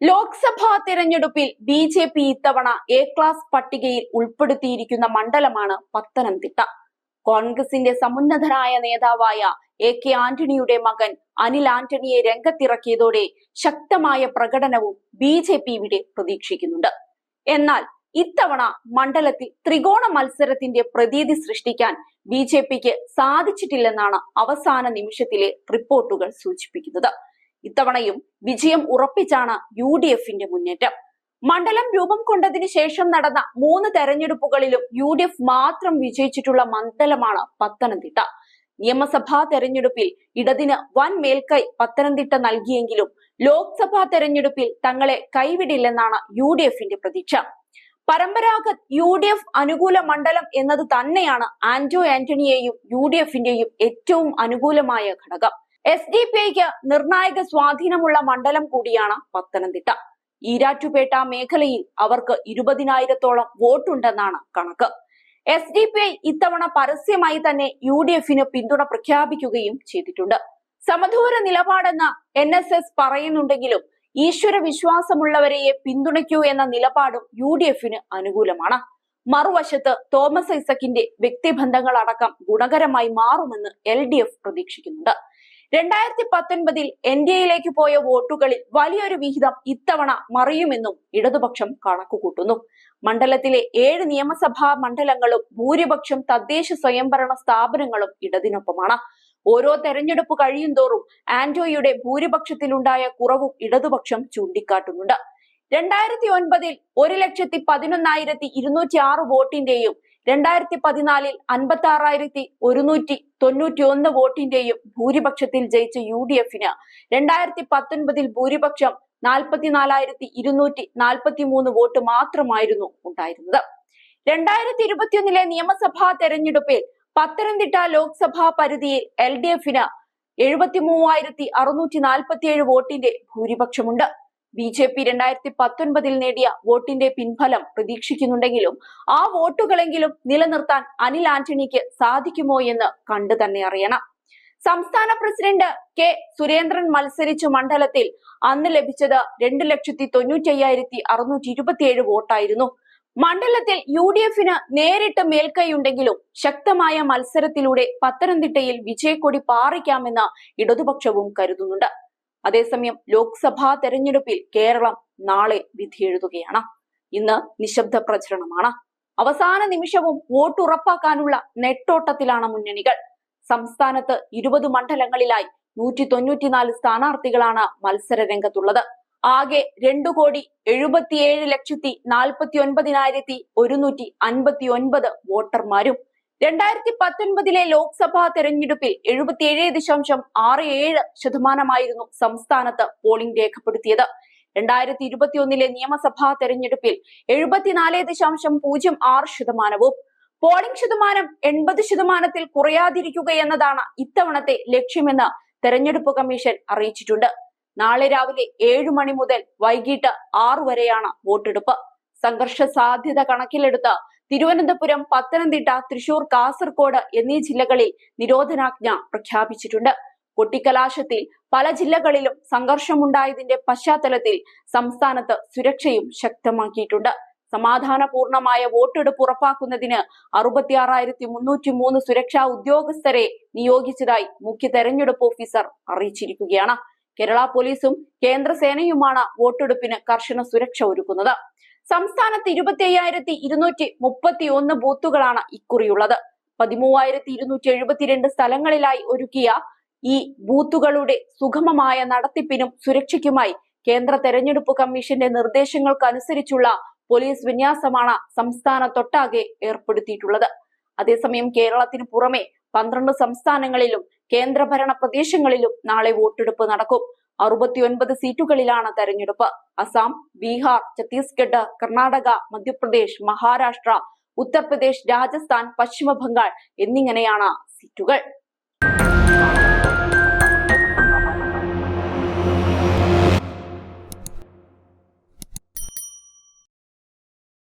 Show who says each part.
Speaker 1: ലോക്സഭാ തെരഞ്ഞെടുപ്പിൽ ബി.ജെ.പി. ഇത്തവണ A class പട്ടികയിൽ ഉൾപ്പെടുത്തിയിരിക്കുന്ന മണ്ഡലമാണ് പത്തനംതിട്ട. കോൺഗ്രസിന്റെ സമുന്നതനായ നേതാവായ എ.കെ. ആന്റണിയുടെ മകൻ അനിൽ ആന്റണിയെ രംഗത്തിറക്കിയതോടെ ശക്തമായ പ്രകടനവും ബി.ജെ.പി. ഇവിടെ പ്രതീക്ഷിക്കുന്നുണ്ട്. എന്നാൽ ഇത്തവണ മണ്ഡലത്തിൽ ത്രികോണ മത്സരത്തിന്റെ പ്രതീതി സൃഷ്ടിക്കാൻ ബി.ജെ.പിക്ക് സാധിച്ചിട്ടില്ലെന്നാണ് അവസാന നിമിഷത്തിലെ റിപ്പോർട്ടുകൾ സൂചിപ്പിക്കുന്നത്. ഇത്തവണയും വിജയം ഉറപ്പിച്ചാണ് യു.ഡി.എഫിന്റെ മുന്നേറ്റം. മണ്ഡലം രൂപം കൊണ്ടതിന് ശേഷം നടന്ന 3 തെരഞ്ഞെടുപ്പുകളിലും യു.ഡി.എഫ് മാത്രം വിജയിച്ചിട്ടുള്ള മണ്ഡലമാണ് പത്തനംതിട്ട. നിയമസഭാ തെരഞ്ഞെടുപ്പിൽ ഇടതിന് വൻ മേൽക്കൈ പത്തനംതിട്ട നൽകിയെങ്കിലും ലോക്സഭാ തെരഞ്ഞെടുപ്പിൽ തങ്ങളെ കൈവിടില്ലെന്നാണ് യു.ഡി.എഫിന്റെ പ്രതീക്ഷ. പരമ്പരാഗത യു.ഡി.എഫ് അനുകൂല മണ്ഡലം എന്നത് തന്നെയാണ് ആന്റോ ആന്റണിയെയും യു.ഡി.എഫിന്റെയും ഏറ്റവും അനുകൂലമായ ഘടകം. എസ്.ഡി.പി.ഐക്ക് നിർണായക സ്വാധീനമുള്ള മണ്ഡലം കൂടിയാണ് പത്തനംതിട്ട. ഈരാറ്റുപേട്ട മേഖലയിൽ അവർക്ക് 20,000-ഓളം വോട്ടുണ്ടെന്നാണ് കണക്ക്. എസ്.ഡി.പി.ഐ ഇത്തവണ പരസ്യമായി തന്നെ യു.ഡി.എഫിന് പിന്തുണ പ്രഖ്യാപിക്കുകയും ചെയ്തിട്ടുണ്ട്. സമദൂര നിലപാടെന്ന് NSS പറയുന്നുണ്ടെങ്കിലും ഈശ്വര വിശ്വാസമുള്ളവരെയെ പിന്തുണയ്ക്കൂ എന്ന നിലപാടും യു.ഡി.എഫിന് അനുകൂലമാണ്. മറുവശത്ത് തോമസ് ഐസക്കിന്റെ വ്യക്തിബന്ധങ്ങൾ അടക്കം ഗുണകരമായി മാറുമെന്ന് LDF പ്രതീക്ഷിക്കുന്നുണ്ട്. 2019 NDAയിലേക്ക് പോയ വോട്ടുകളിൽ വലിയൊരു വിഹിതം ഇത്തവണ മറിയുമെന്നും ഇടതുപക്ഷം കണക്കുകൂട്ടുന്നു. മണ്ഡലത്തിലെ 7 നിയമസഭാ മണ്ഡലങ്ങളും ഭൂരിപക്ഷം തദ്ദേശ സ്വയംഭരണ സ്ഥാപനങ്ങളും ഇടതിനൊപ്പമാണ്. ഓരോ തെരഞ്ഞെടുപ്പ് കഴിയുന്തോറും ആന്റോയുടെ ഭൂരിപക്ഷത്തിലുണ്ടായ കുറവും ഇടതുപക്ഷം ചൂണ്ടിക്കാട്ടുന്നുണ്ട്. 2009 1,11,206 വോട്ടിന്റെയും 2014 56,191 വോട്ടിന്റെയും ഭൂരിപക്ഷത്തിൽ ജയിച്ച യു.ഡി.എഫിന് 2019 ഭൂരിപക്ഷം 44,243 വോട്ട് മാത്രമായിരുന്നു ഉണ്ടായിരുന്നത്. 2021 നിയമസഭാ തെരഞ്ഞെടുപ്പിൽ പത്തനംതിട്ട ലോക്സഭാ പരിധിയിൽ LDFിന് 73,647 വോട്ടിന്റെ ഭൂരിപക്ഷമുണ്ട്. ബി.ജെ.പി. 2019 നേടിയ വോട്ടിന്റെ പിൻഫലം പ്രതീക്ഷിക്കുന്നുണ്ടെങ്കിലും ആ വോട്ടുകളെങ്കിലും നിലനിർത്താൻ അനിൽ ആന്റണിക്ക് സാധിക്കുമോ എന്ന് കണ്ടു തന്നെ അറിയണം. സംസ്ഥാന പ്രസിഡന്റ് കെ സുരേന്ദ്രൻ മത്സരിച്ച മണ്ഡലത്തിൽ അന്ന് ലഭിച്ചത് 2,95,627 വോട്ടായിരുന്നു. മണ്ഡലത്തിൽ യു.ഡി.എഫിന് നേരിട്ട് മേൽക്കൈയുണ്ടെങ്കിലും ശക്തമായ മത്സരത്തിലൂടെ പത്തനംതിട്ടയിൽ വിജയക്കൊടി പാറിക്കാമെന്ന് ഇടതുപക്ഷവും കരുതുന്നുണ്ട്. അതേസമയം ലോക്സഭാ തെരഞ്ഞെടുപ്പിൽ കേരളം നാളെ വിധിയെഴുതുകയാണ്. ഇന്ന് നിശബ്ദ പ്രചരണമാണ്. അവസാന നിമിഷവും വോട്ട് ഉറപ്പാക്കാനുള്ള നെട്ടോട്ടത്തിലാണ് മുന്നണികൾ. സംസ്ഥാനത്ത് 20 മണ്ഡലങ്ങളിലായി 194 സ്ഥാനാർത്ഥികളാണ് മത്സര രംഗത്തുള്ളത്. ആകെ 2,70,49,159 വോട്ടർമാരും. 2019 ലോക്സഭാ തെരഞ്ഞെടുപ്പിൽ 77.67% സംസ്ഥാനത്ത് പോളിംഗ് രേഖപ്പെടുത്തിയത്. 2021 നിയമസഭാ തെരഞ്ഞെടുപ്പിൽ 74.06%. പോളിംഗ് ശതമാനം 80% കുറയാതിരിക്കുക എന്നതാണ് ഇത്തവണത്തെ ലക്ഷ്യമെന്ന് തെരഞ്ഞെടുപ്പ് കമ്മീഷൻ അറിയിച്ചിട്ടുണ്ട്. നാളെ രാവിലെ 7 മണി മുതൽ വൈകിട്ട് 6 വരെയാണ് വോട്ടെടുപ്പ്. സംഘർഷ സാധ്യത കണക്കിലെടുത്ത് തിരുവനന്തപുരം, പത്തനംതിട്ട, തൃശൂർ, കാസർഗോഡ് എന്നീ ജില്ലകളിൽ നിരോധനാജ്ഞ പ്രഖ്യാപിച്ചിട്ടുണ്ട്. കൊട്ടിക്കലാശത്തിൽ പല ജില്ലകളിലും സംഘർഷമുണ്ടായതിന്റെ പശ്ചാത്തലത്തിൽ സംസ്ഥാനത്ത് സുരക്ഷയും ശക്തമാക്കിയിട്ടുണ്ട്. സമാധാനപൂർണമായ വോട്ടെടുപ്പ് ഉറപ്പാക്കുന്നതിന് 66,303 സുരക്ഷാ ഉദ്യോഗസ്ഥരെ നിയോഗിച്ചതായി മുഖ്യ തെരഞ്ഞെടുപ്പ് ഓഫീസർ അറിയിച്ചിരിക്കുകയാണ്. കേരള പോലീസും കേന്ദ്രസേനയുമാണ് വോട്ടെടുപ്പിന് കർശന സുരക്ഷ ഒരുക്കുന്നത്. സംസ്ഥാനത്ത് 25,231 ബൂത്തുകളാണ് ഇക്കുറിയുള്ളത്. 13,272 സ്ഥലങ്ങളിലായി ഒരുക്കിയ ഈ ബൂത്തുകളുടെ സുഗമമായ നടത്തിപ്പിനും സുരക്ഷയ്ക്കുമായി കേന്ദ്ര തെരഞ്ഞെടുപ്പ് കമ്മീഷന്റെ നിർദ്ദേശങ്ങൾക്കനുസരിച്ചുള്ള പോലീസ് വിന്യാസമാണ് സംസ്ഥാനത്തൊട്ടാകെ ഏർപ്പെടുത്തിയിട്ടുള്ളത്. അതേസമയം കേരളത്തിന് പുറമെ 12 സംസ്ഥാനങ്ങളിലും കേന്ദ്രഭരണ പ്രദേശങ്ങളിലും നാളെ വോട്ടെടുപ്പ് നടക്കും. 69 സീറ്റുകളിലാണ് തെരഞ്ഞെടുപ്പ്. അസം, ബീഹാർ, ഛത്തീസ്ഗഡ്, കർണാടക, മധ്യപ്രദേശ്, മഹാരാഷ്ട്ര, ഉത്തർപ്രദേശ്, രാജസ്ഥാൻ, പശ്ചിമ ബംഗാൾ എന്നിങ്ങനെയാണ് സീറ്റുകൾ.